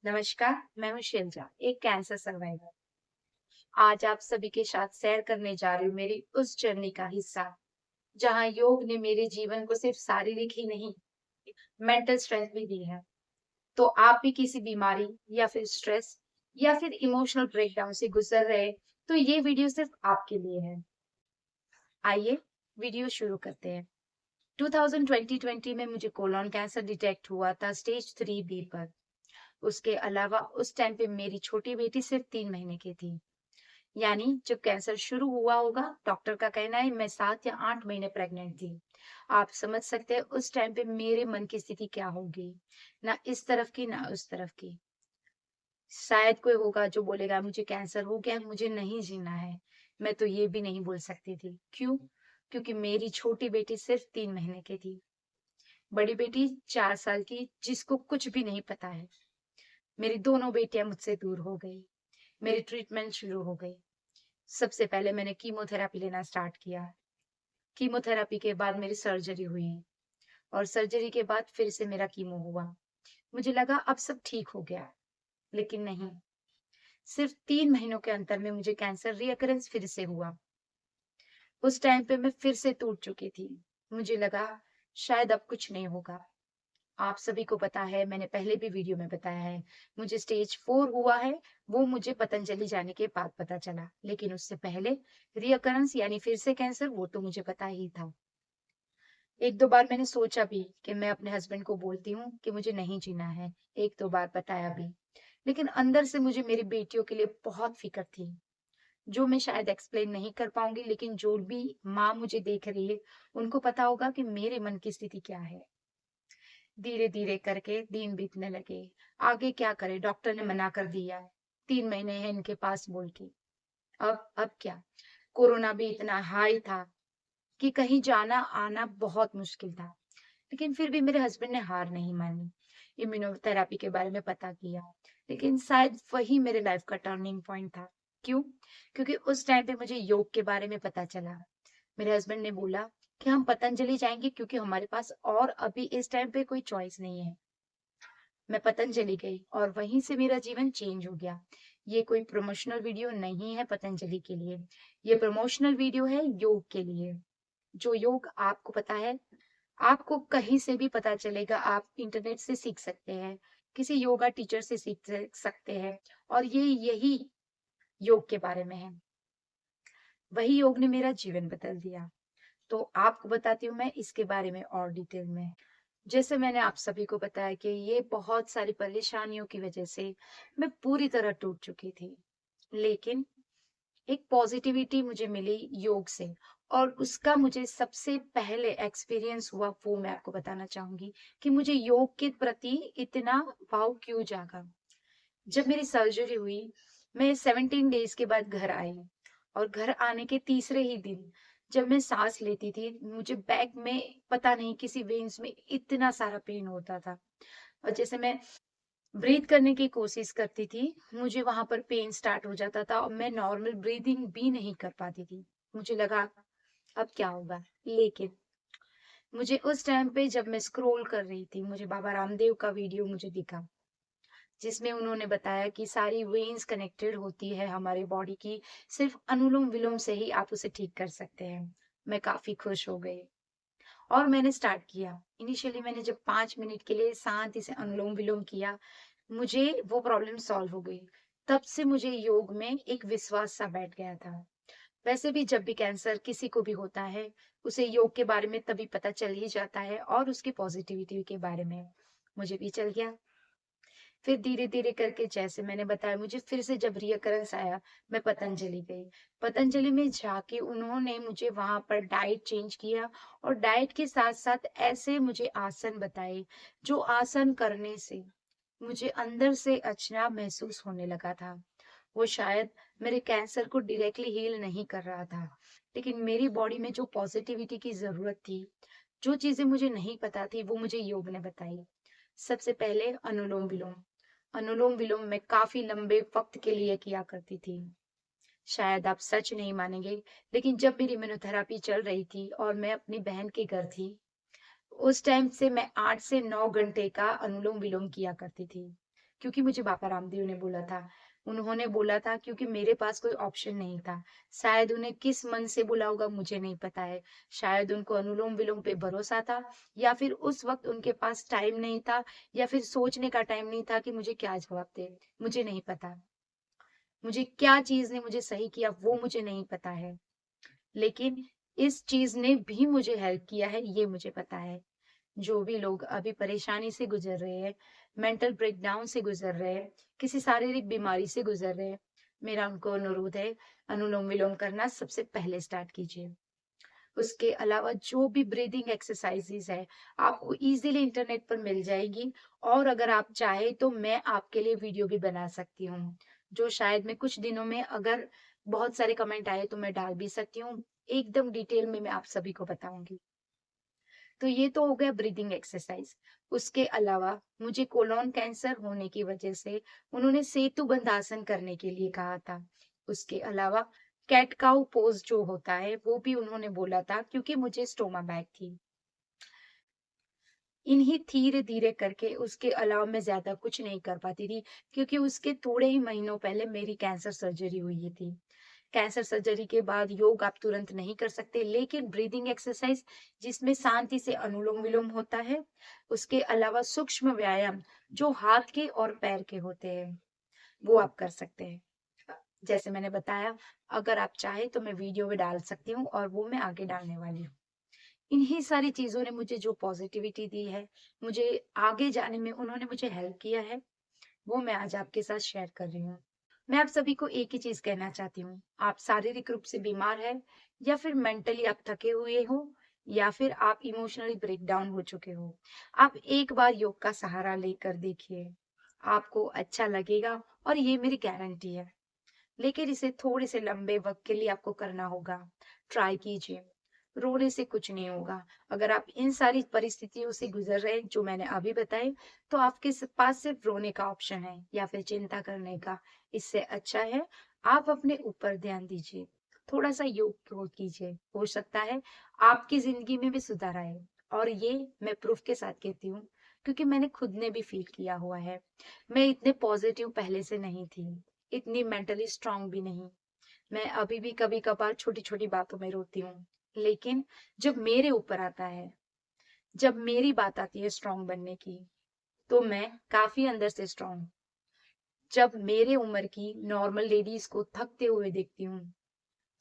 नमस्कार, मैं हूँ शिल्जा, एक कैंसर सर्वाइवर। आज आप सभी के साथ शेयर करने जा रही हूँ मेरी उस जर्नी का हिस्सा, जहाँ योग ने मेरे जीवन को सिर्फ शारीरिक ही नहीं, मेंटल स्ट्रेंथ भी दी है। तो आप भी किसी बीमारी या फिर स्ट्रेस या फिर इमोशनल ब्रेकडाउन से गुजर रहे, तो ये वीडियो सिर्फ आपके लिए है। आइए, वीडियो शुरू करते हैं। 2020 में मुझे कोलोन कैंसर डिटेक्ट हुआ था स्टेज 3B पर। उसके अलावा उस टाइम पे मेरी छोटी बेटी सिर्फ 3 महीने की थी। यानी जब कैंसर शुरू हुआ होगा, डॉक्टर का कहना है मैं 7 या 8 महीने प्रेग्नेंट थी। आप समझ सकते हैं उस टाइम पे मेरे मन की स्थिति क्या होगी, ना इस तरफ की ना उस तरफ की। शायद कोई होगा जो बोलेगा मुझे कैंसर हो गया, मुझे नहीं जीना है। मैं तो ये भी नहीं बोल सकती थी। क्यों? क्योंकि मेरी छोटी बेटी सिर्फ 3 महीने की थी, बड़ी बेटी 4 साल की, जिसको कुछ भी नहीं पता है। मेरी दोनों बेटियां मुझसे दूर हो गई। मेरी ट्रीटमेंट शुरू हो गई। सबसे पहले मैंने कीमोथेरेपी लेना स्टार्ट किया। कीमोथेरेपी के बाद मेरी सर्जरी हुई और सर्जरी के बाद फिर से मेरा कीमो हुआ। मुझे लगा अब सब ठीक हो गया, लेकिन नहीं। सिर्फ 3 महीनों के अंतर में मुझे कैंसर रीअकरेंस फिर से हुआ। उस टाइम पे मैं फिर से टूट चुकी थी। मुझे लगा शायद अब कुछ नहीं होगा। आप सभी को पता है, मैंने पहले भी वीडियो में बताया है, मुझे स्टेज 4 हुआ है। वो मुझे पतंजलि जाने के बाद पता चला, लेकिन उससे पहले रीअकरेंस यानी फिर से कैंसर, वो तो मुझे पता ही था। एक दो बार मैंने सोचा भी कि मैं अपने हस्बैंड को बोलती हूँ कि मुझे नहीं जीना है। एक दो बार बताया भी, लेकिन अंदर से मुझे मेरी बेटियों के लिए बहुत फिक्र थी, जो मैं शायद एक्सप्लेन नहीं कर पाऊंगी, लेकिन जो भी माँ मुझे देख रही है, उनको पता होगा कि मेरे मन की स्थिति क्या है। धीरे धीरे करके दिन बीतने लगे। आगे क्या करे, डॉक्टर ने मना कर दिया। 3 महीने हैं इनके पास बोल के। अब क्या, कोरोना भी इतना हाई था कि कहीं जाना आना बहुत मुश्किल था। लेकिन फिर भी मेरे हस्बैंड ने हार नहीं मानी। इम्यूनोथेरेपी के बारे में पता किया, लेकिन शायद वही मेरे लाइफ का टर्निंग पॉइंट था। क्यों? क्योंकि उस टाइम पे मुझे योग के बारे में पता चला। मेरे हस्बैंड ने बोला कि हम पतंजलि जाएंगे, क्योंकि हमारे पास और अभी इस टाइम पे कोई चॉइस नहीं है। मैं पतंजलि गई और वहीं से मेरा जीवन चेंज हो गया। ये कोई प्रमोशनल वीडियो नहीं है पतंजलि के लिए, ये प्रमोशनल वीडियो है योग के लिए। जो योग आपको पता है, आपको कहीं से भी पता चलेगा, आप इंटरनेट से सीख सकते हैं, किसी योगा टीचर से सीख सकते हैं। और ये यही योग के बारे में है। वही योग ने मेरा जीवन बदल दिया। तो आपको बताती हूँ मैं इसके बारे में और डिटेल में। जैसे मैंने आप सभी को बताया कि ये बहुत सारी परेशानियों की वजह से मैं पूरी तरह टूट चुकी थी। लेकिन एक पॉजिटिविटी मुझे मिली योग से, और उसका मुझे सबसे पहले एक्सपीरियंस हुआ, वो मैं आपको बताना चाहूंगी कि मुझे योग के प्रति इतना भाव क्यों जागा। जब मेरी सर्जरी हुई, मैं 17 डेज के बाद घर आई, और घर आने के तीसरे ही दिन जब मैं सांस लेती थी, मुझे बैक में पता नहीं किसी वेन्स में इतना सारा पेन होता था। और जैसे मैं ब्रीथ करने की कोशिश करती थी, मुझे वहां पर पेन स्टार्ट हो जाता था और मैं नॉर्मल ब्रीदिंग भी नहीं कर पाती थी। मुझे लगा अब क्या होगा। लेकिन मुझे उस टाइम पे जब मैं स्क्रॉल कर रही थी, मुझे बाबा रामदेव का वीडियो मुझे दिखा, जिसमें उन्होंने बताया कि सारी वेन्स कनेक्टेड होती है हमारे बॉडी की, सिर्फ अनुलोम विलोम से ही आप उसे ठीक कर सकते हैं। मैं काफी खुश हो गई और मैंने स्टार्ट किया। इनिशियली मैंने जब 5 मिनट के लिए शांति से अनुलोम विलोम किया, मुझे वो प्रॉब्लम सॉल्व हो गई। तब से मुझे योग में एक विश्वास सा बैठ गया था। वैसे भी जब भी कैंसर किसी को भी होता है, उसे योग के बारे में तभी पता चल ही जाता है, और उसकी पॉजिटिविटी के बारे में मुझे भी चल गया। फिर धीरे-धीरे करके, जैसे मैंने बताया, मुझे फिर से जब रियकरेंस आया, मैं पतंजलि गई। पतंजलि में जाके उन्होंने मुझे वहाँ पर डाइट चेंज किया, और डाइट के साथ-साथ ऐसे मुझे आसन बताए, जो आसन करने से मुझे अंदर से अच्छा महसूस होने लगा था। वो शायद मेरे कैंसर को डायरेक्टली हील नहीं कर रहा था, लेकिन मेरी बॉडी में जो पॉजिटिविटी की ज़रूरत थी, जो चीज़ें मुझे नहीं पता थी, वो मुझे योग ने बताई। सबसे पहले अनुलोम-विलोम। अनुलोम-विलोम मैं काफ़ी लंबे वक़्त के लिए किया करती थी। शायद आप सच नहीं मानेंगे, लेकिन जब मेरी इम्यूनोथेरेपी चल रही थी और मैं अपनी बहन के घर थी, उस टाइम से मैं 8 से 9 घंटे का अनुलोम-विलोम किया करती थी। क्योंकि मुझे बाबा रामदेव ने बोला था। उन्होंने बोला था क्योंकि मेरे पास कोई ऑप्शन नहीं था। शायद उन्हें किस मन से बोला होगा मुझे नहीं पता है। शायद उनको अनुलोम-विलोम पे भरोसा था या फिर उस वक़्त उनके पास टाइम नहीं था या फिर सोचने का टाइम नहीं था कि मुझे क्या जवाब दें। मुझे नहीं पता। मुझे क्या चीज़ ने मुझे सही किया वो मुझे नहीं पता है। लेकिन इस चीज़ ने भी मुझे हेल्प किया है ये मुझे पता है। जो भी लोग अभी परेशानी से गुजर रहे हैं, मेंटल ब्रेकडाउन से गुजर रहे हैं, किसी शारीरिक बीमारी से गुजर रहे हैं, मेरा उनको अनुरोध है, अनुलोम-विलोम करना सबसे पहले स्टार्ट कीजिए। उसके अलावा जो भी ब्रीदिंग एक्सरसाइज़ेज़ है, आपको ईज़िली इंटरनेट पर मिल जाएगी और अगर आप चाहें तो मैं आपके लिए वीडियो भी बना सकती हूँ, जो शायद मैं कुछ दिनों में अगर बहुत सारे कमेंट आए तो मैं डाल भी सकती हूँ। एकदम डिटेल में मैं आप सभी को बताऊँगी। तो ये तो हो गया ब्रीदिंग एक्सरसाइज। उसके अलावा मुझे कोलोन कैंसर होने की वजह से उन्होंने सेतु बंध आसन करने के लिए कहा था। उसके अलावा कैट काउ पोज जो होता है वो भी उन्होंने बोला था क्योंकि मुझे स्टोमा बैग थी। इन्हीं धीरे-धीरे करके उसके अलावा मैं ज़्यादा कुछ नहीं कर पाती थी क्योंकि उसके थोड़े ही महीनों पहले मेरी कैंसर सर्जरी हुई थी। कैंसर सर्जरी के बाद योग आप तुरंत नहीं कर सकते, लेकिन ब्रीदिंग एक्सरसाइज जिसमें शांति से अनुलोम-विलोम होता है, उसके अलावा सूक्ष्म व्यायाम जो हाथ के और पैर के होते हैं, वो आप कर सकते हैं। जैसे मैंने बताया, अगर आप चाहें तो मैं वीडियो भी डाल सकती हूँ और वो मैं आगे डालने वाली हूँ। इन्हीं सारी चीज़ों ने मुझे जो पॉज़िटिविटी दी है, मुझे आगे जाने में उन्होंने मुझे हेल्प किया है, वो मैं आज आपके साथ शेयर कर रही हूँ। मैं आप सभी को एक ही चीज़ कहना चाहती हूँ, आप शारीरिक रूप से बीमार हैं या फिर मेंटली आप थके हुए हो या फिर आप इमोशनली ब्रेकडाउन हो चुके हो। आप एक बार योग का सहारा लेकर देखिए, आपको अच्छा लगेगा और ये मेरी गारंटी है। लेकिन इसे थोड़े से लंबे वक़्त के लिए आपको करना होगा। ट्राई कीजिए, रोने से कुछ नहीं होगा। अगर आप इन सारी परिस्थितियों से गुज़र रहे हैं जो मैंने अभी बताई, तो आपके पास सिर्फ़ रोने का ऑप्शन है या फिर चिंता करने का। इससे अच्छा है आप अपने ऊपर ध्यान दीजिए, थोड़ा-सा योग को कीजिए। हो सकता है आपकी ज़िंदगी में भी सुधार आए और ये मैं प्रूफ़ के साथ कहती हूँ क्योंकि मैंने खुद ने भी फ़ील किया हुआ है। मैं इतने पॉज़िटिव पहले से नहीं थी, इतनी मेंटली स्ट्रॉन्ग भी नहीं। मैं अभी भी कभी-कभार छोटी-छोटी बातों में रोती हूँ। लेकिन जब मेरे ऊपर आता है, जब मेरी बात आती है स्ट्रॉन्ग बनने की, तो मैं काफ़ी अंदर से स्ट्रॉन्ग हूँ। जब मेरे उम्र की नॉर्मल लेडीज़ को थकते हुए देखती हूँ,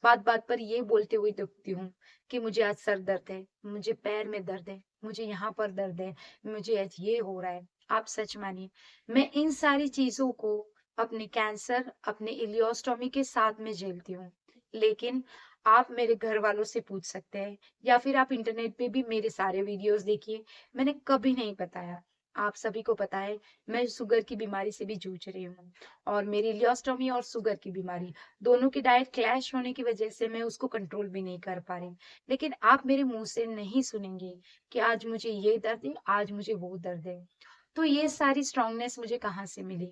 बात-बात पर ये बोलते हुए देखती हूँ कि मुझे आज सर दर्द है, मुझे पैर में दर्द है, मुझे यहाँ पर दर्द है, मुझे आज ये हो रहा है। आप सच मानिए, मैं इन सारी चीज़ों को अपने कैंसर, अपने इलियोस्टोमी के साथ में झेलती हूँ। लेकिन आप मेरे घरवालों से पूछ सकते हैं या फिर आप इंटरनेट पे भी मेरे सारे वीडियोज़ देखिए, मैंने कभी नहीं बताया। आप सभी को पता है, मैं शुगर की बीमारी से भी जूझ रही हूँ और मेरी इलियोस्टोमी और शुगर की बीमारी दोनों की डाइट क्लैश होने की वजह से मैं उसको कंट्रोल भी नहीं कर पा रही। लेकिन आप मेरे मुँह से नहीं सुनेंगे कि आज मुझे ये दर्द है, आज मुझे वो दर्द है। तो ये सारी स्ट्रॉन्गनेस मुझे कहाँ से मिली?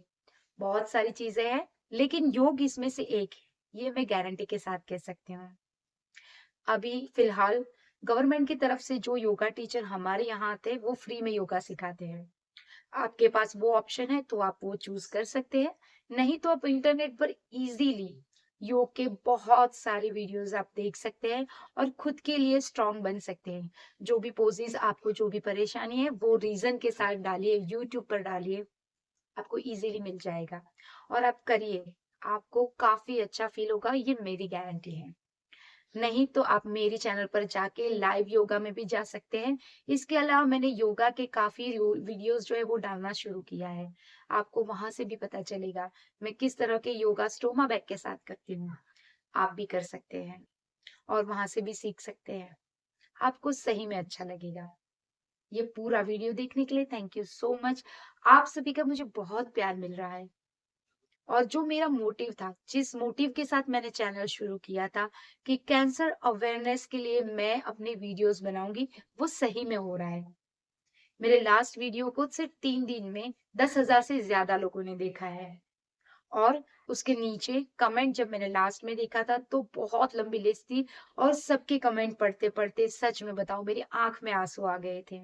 बहुत सारी चीज़ें हैं, लेकिन योग इसमें से एक है। ये मैं गारंटी के साथ कह सकती हूँ। अभी फ़िलहाल गवर्नमेंट की तरफ से जो योगा टीचर हमारे यहाँ आते हैं, वो फ्री में योगा सिखाते हैं। आपके पास वो ऑप्शन है तो आप वो चूज़ कर सकते हैं। नहीं तो आप इंटरनेट पर इज़िली योग के बहुत सारे वीडियोज़ आप देख सकते हैं और खुद के लिए स्ट्रॉन्ग बन सकते हैं। जो भी पोज़ेज़ आपको जो भी परेशानी है वो रीज़न के साथ डालिए, यूट्यूब पर डालिए, आपको इज़िली मिल जाएगा और आप करिए। आपको काफ़ी अच्छा फ़ील होगा, ये मेरी गारंटी है। नहीं तो आप मेरी चैनल पर जाके लाइव योगा में भी जा सकते हैं। इसके अलावा मैंने योगा के काफ़ी वीडियोज़ जो है वो डालना शुरू किया है। आपको वहाँ से भी पता चलेगा, मैं किस तरह के योगा स्टोमा बैग के साथ करती हूँ। आप भी कर सकते हैं और वहाँ से भी सीख सकते हैं। आपको सही में अच्छा लगेगा। ये पूरा वीडियो देखने के लिए थैंक यू सो मच। आप सभी का मुझे बहुत प्यार मिल रहा है। और जो मेरा मोटिव था, जिस मोटिव के साथ मैंने चैनल शुरू किया था कि कैंसर अवेयरनेस के लिए मैं अपने वीडियोस बनाऊंगी, वो सही में हो रहा है। मेरे लास्ट वीडियो को सिर्फ 3 दिन में 10,000 से ज्यादा लोगों ने देखा है और उसके नीचे कमेंट जब मैंने लास्ट में देखा था तो बहुत लंबी लिस्ट थी और सबके कमेंट पढ़ते-पढ़ते सच में बताऊँ मेरी आँख में आँसू आ गए थे।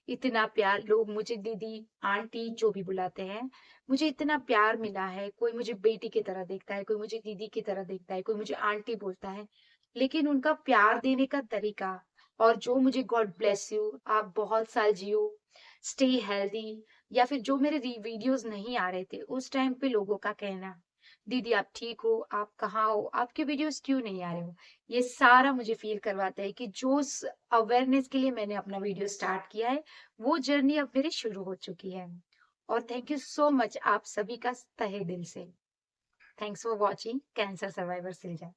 इतना प्यार लोग मुझे दीदी, आंटी जो भी बुलाते हैं, मुझे इतना प्यार मिला है, कोई मुझे बेटी की तरह देखता है, कोई मुझे दीदी की तरह देखता है, कोई मुझे आंटी बोलता है। लेकिन उनका प्यार देने का तरीका और जो मुझे गॉड ब्लेस यू, आप बहुत साल जियो, स्टे हेल्दी या फिर जो मेरे वीडियोस नहीं आ रहे थे उस टाइम पे लोगों का कहना, दीदी आप ठीक हो, आप कहाँ हो, आपके वीडियोस क्यों नहीं आ रहे हो, ये सारा मुझे फील करवाता है कि जो अवेयरनेस के लिए मैंने अपना वीडियो स्टार्ट किया है वो जर्नी अब मेरी शुरू हो चुकी है। और थैंक यू सो मच आप सभी का तहे दिल से। Thanks for watching cancer survivor सिलजा।